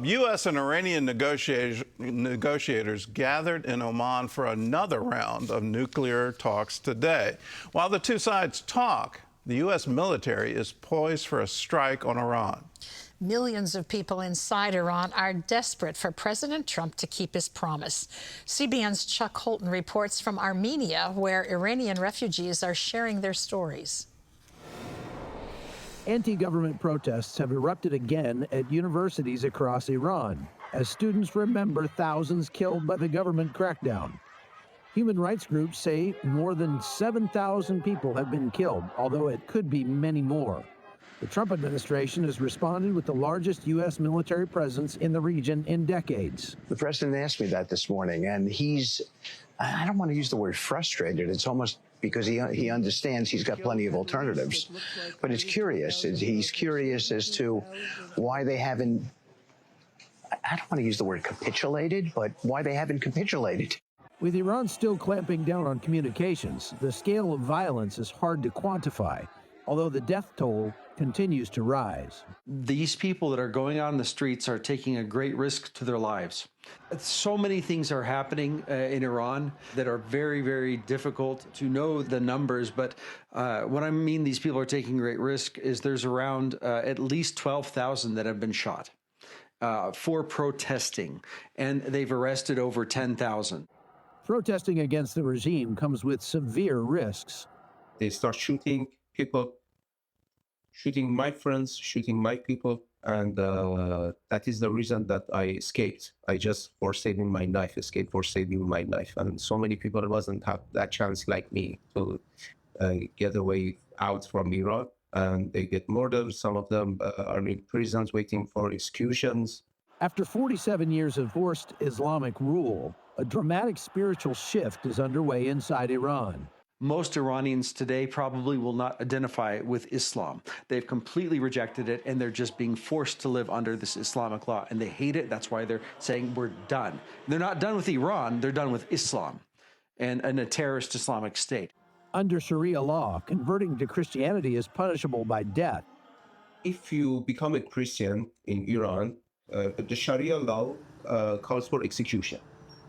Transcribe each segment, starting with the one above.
U.S. and Iranian negotiators gathered in Oman for another round of nuclear talks today. While the two sides talk, the U.S. military is poised for a strike on Iran. Millions of people inside Iran are desperate for President Trump to keep his promise. CBN's Chuck Holton reports from Armenia, where Iranian refugees are sharing their stories. Anti-government protests have erupted again at universities across Iran as students remember thousands killed by the government crackdown. Human rights groups say more than 7,000 people have been killed, although it could be many more. The Trump administration has responded with the largest U.S. military presence in the region in decades. The president asked me that this morning, and I don't want to use the word frustrated. It's almost because he understands he's got plenty of alternatives. But it's curious. He's curious as to why they haven't, I don't want to use the word capitulated, but why they haven't capitulated. With Iran still clamping down on communications, the scale of violence is hard to quantify, although the death toll continues to rise. These people that are going out in the streets are taking a great risk to their lives. So many things are happening in Iran that are very, very difficult to know the numbers. But what I mean these people are taking great risk is there's around at least 12,000 that have been shot for protesting, and they've arrested over 10,000. Protesting against the regime comes with severe risks. They start shooting people, shooting my friends, shooting my people, and that is the reason that I escaped. I just, for saving my life, escaped for saving my life. And so many people wasn't have that chance like me to get away out from Iran, and they get murdered. Some of them are in prisons waiting for executions. After 47 years of forced Islamic rule, a dramatic spiritual shift is underway inside Iran. Most Iranians today probably will not identify with Islam. They've completely rejected it, and they're just being forced to live under this Islamic law, and they hate it. That's why they're saying we're done. They're not done with Iran, they're done with Islam and a terrorist Islamic state. Under Sharia law, converting to Christianity is punishable by death. If you become a Christian in Iran, the Sharia law calls for execution.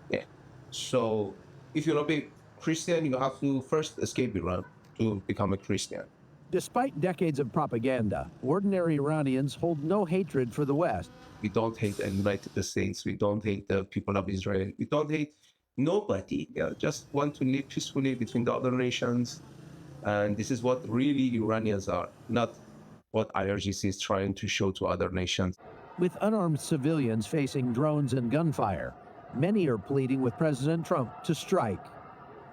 Yeah. So if you don't be Christian, you have to first escape Iran to become a Christian. Despite decades of propaganda, ordinary Iranians hold no hatred for the West. We don't hate the United States. We don't hate the people of Israel. We don't hate nobody. Just want to live peacefully between the other nations. And this is what really Iranians are, not what IRGC is trying to show to other nations. With unarmed civilians facing drones and gunfire, many are pleading with President Trump to strike.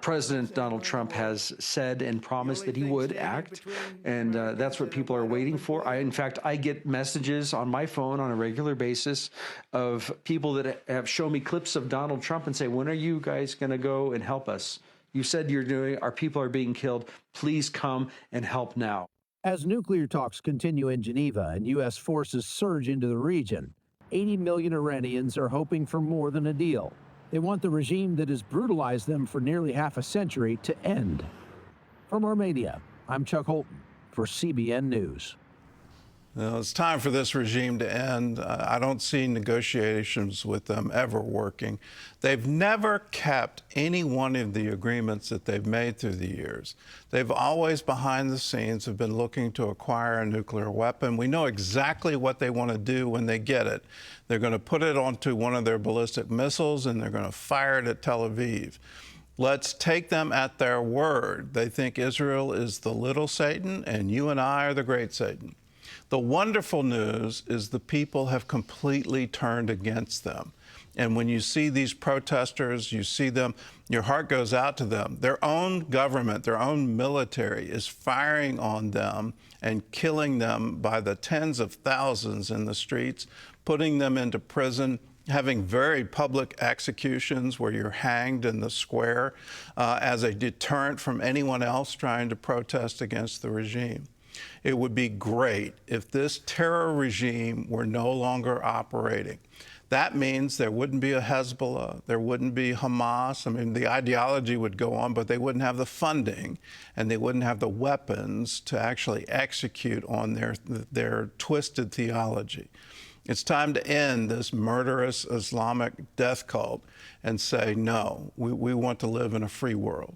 President Donald Trump has said and promised that he would act, and that's what people are waiting for. In fact, I get messages on my phone on a regular basis of people that have shown me clips of Donald Trump and say, when are you guys going to go and help us? You said you're doing it. Our people are being killed. Please come and help now. As nuclear talks continue in Geneva and U.S. forces surge into the region, 80 million Iranians are hoping for more than a deal. They want the regime that has brutalized them for nearly half a century to end. From Armenia, I'm Chuck Holton for CBN News. Now, it's time for this regime to end. I don't see negotiations with them ever working. They've never kept any one of the agreements that they've made through the years. They've always, behind the scenes, have been looking to acquire a nuclear weapon. We know exactly what they want to do when they get it. They're going to put it onto one of their ballistic missiles, and they're going to fire it at Tel Aviv. Let's take them at their word. They think Israel is the little Satan, and you and I are the great Satan. The wonderful news is the people have completely turned against them. And when you see these protesters, you see them, your heart goes out to them. Their own government, their own military is firing on them and killing them by the tens of thousands in the streets, putting them into prison, having very public executions where you're hanged in the square as a deterrent from anyone else trying to protest against the regime. It would be great if this terror regime were no longer operating. That means there wouldn't be a Hezbollah, there wouldn't be Hamas. I mean, the ideology would go on, but they wouldn't have the funding and they wouldn't have the weapons to actually execute on their twisted theology. It's time to end this murderous Islamic death cult and say, no, we want to live in a free world.